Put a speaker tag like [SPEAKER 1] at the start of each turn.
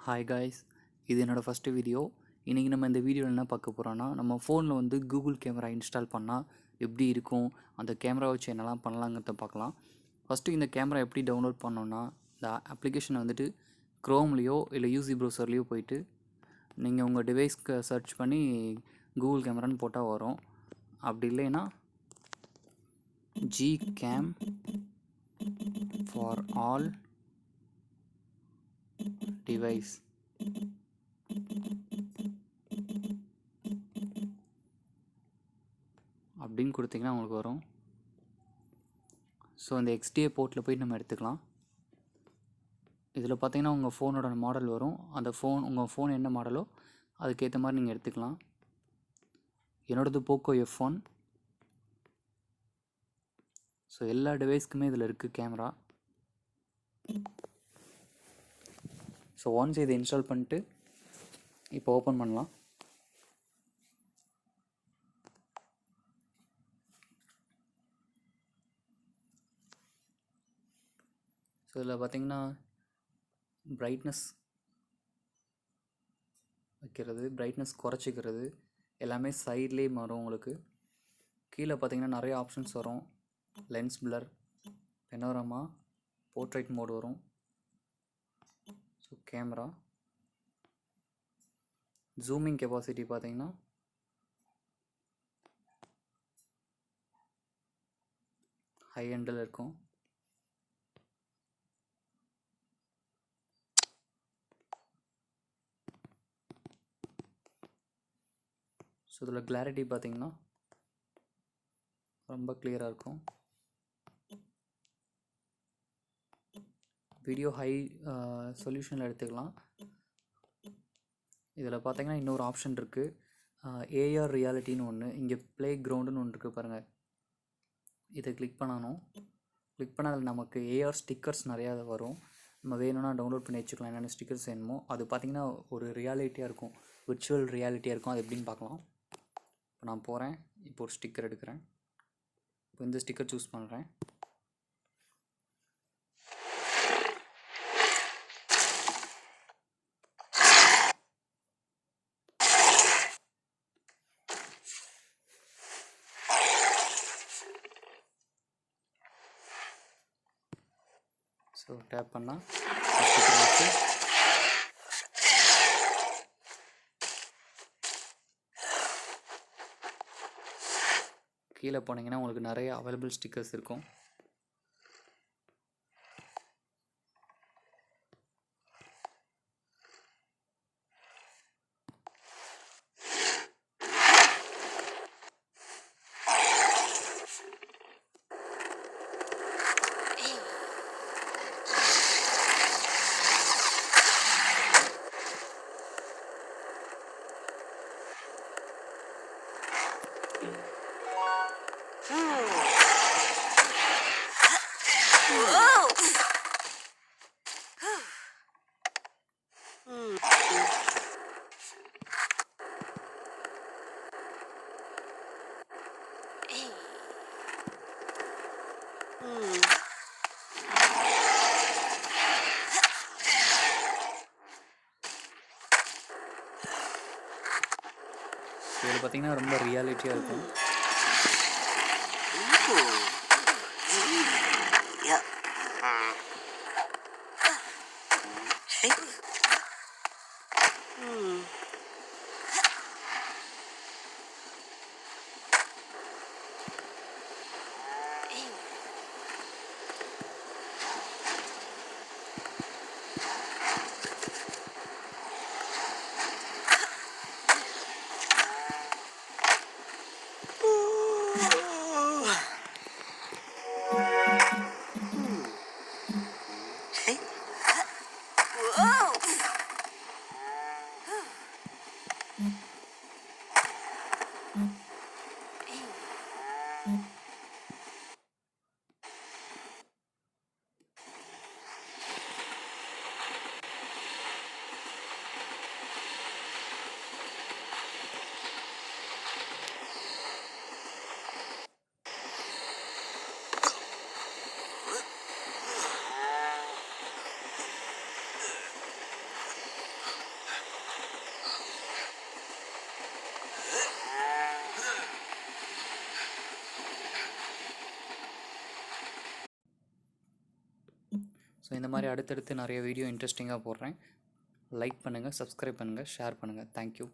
[SPEAKER 1] Hi guys, இது என்னோடய first video. இன்றைக்கி நம்ம இந்த வீடியோவில் என்ன பார்க்க போகிறோன்னா, நம்ம ஃபோனில் வந்து கூகுள் கேமரா இன்ஸ்டால் பண்ணால் எப்படி இருக்கும், அந்த கேமரா வச்சு என்னெல்லாம் பண்ணலாங்கிறத பார்க்கலாம். ஃபஸ்ட்டு இந்த கேமரா எப்படி டவுன்லோட் பண்ணோன்னா, இந்த அப்ளிகேஷனை வந்துட்டு க்ரோம்லேயோ இல்லை யூசி ப்ரௌசர்லேயோ போயிட்டு நீங்கள் உங்கள் டிவைஸ்க்கு சர்ச் பண்ணி கூகுள் கேமரான்னு போட்டால் வரும். அப்படி இல்லைன்னா Gcam ஃபார் ஆல் டிவைஸ் அப்படின்னு கொடுத்தீங்கன்னா உங்களுக்கு வரும். ஸோ அந்த XDA போர்ட்டில் போய் நம்ம எடுத்துக்கலாம். இதில் பார்த்தீங்கன்னா உங்கள் ஃபோனோட மாடல் வரும். அந்த உங்கள் ஃபோன் என்ன மாடலோ அதுக்கேற்ற மாதிரி நீங்கள் எடுத்துக்கலாம். என்னோடது போக்கோ F1. ஸோ எல்லா டிவைஸ்க்குமே இதில் இருக்குது கேமரா. ஸோ ஒன்ஸ் இதை இன்ஸ்டால் பண்ணிட்டு இப்போ ஓப்பன் பண்ணலாம். ஸோ இதில் பார்த்தீங்கன்னா பிரைட்னஸ் வைக்கிறது, பிரைட்னஸ் குறைச்சிக்கிறது எல்லாமே சைட்லேயே மாறும். உங்களுக்கு கீழே பார்த்தீங்கன்னா நிறைய ஆப்ஷன்ஸ் வரும். லென்ஸ் பிளர், பெனோரமா, போர்ட்ரைட் மோட் வரும். ஸோ கேமரா ஜூமிங் கெப்பாசிட்டி பார்த்தீங்கன்னா ஹை எண்டில் இருக்கும். ஸோ இதில் கிளாரிட்டி பார்த்தீங்கன்னா ரொம்ப கிளியராக இருக்கும். வீடியோ ஹை சொல்யூஷனில் எடுத்துக்கலாம். இதில் பார்த்தீங்கன்னா இன்னொரு ஆப்ஷன் இருக்குது, ஏஆர் ரியாலிட்டின்னு ஒன்று. இங்கே ப்ளே கிரவுண்டுன்னு ஒன்று இருக்குது பாருங்கள். இதை கிளிக் பண்ணணும். கிளிக் பண்ணால் அதில் நமக்கு ஏஆர் ஸ்டிக்கர்ஸ் நிறையா வரும். நம்ம வேணும்னா டவுன்லோட் பண்ணி வச்சுக்கலாம், என்னென்ன ஸ்டிக்கர்ஸ் வேணுமோ. அது பார்த்திங்கன்னா ஒரு ரியாலிட்டியாக இருக்கும், விர்ச்சுவல் ரியாலிட்டியாக இருக்கும். அது எப்படின்னு பார்க்கலாம். இப்போ நான் போகிறேன், இப்போ ஒரு ஸ்டிக்கர் எடுக்கிறேன். இப்போ இந்த ஸ்டிக்கர் சூஸ் பண்ணுறேன். ஸோ டேப் பண்ணால் கீழே போனீங்கன்னா உங்களுக்கு நிறைய அவைலபிள் ஸ்டிக்கர்ஸ் இருக்கும். இதில் பார்த்தீங்கன்னா ரொம்ப ரியாலிட்டியாக இருக்கும். ஸோ இந்த மாதிரி அடுத்தடுத்து நிறைய வீடியோ இன்ட்ரெஸ்டிங்காக போடுறேன். லைக் பண்ணுங்கள், சப்ஸ்கிரைப் பண்ணுங்கள், ஷேர் பண்ணுங்கள். தேங்க்யூ.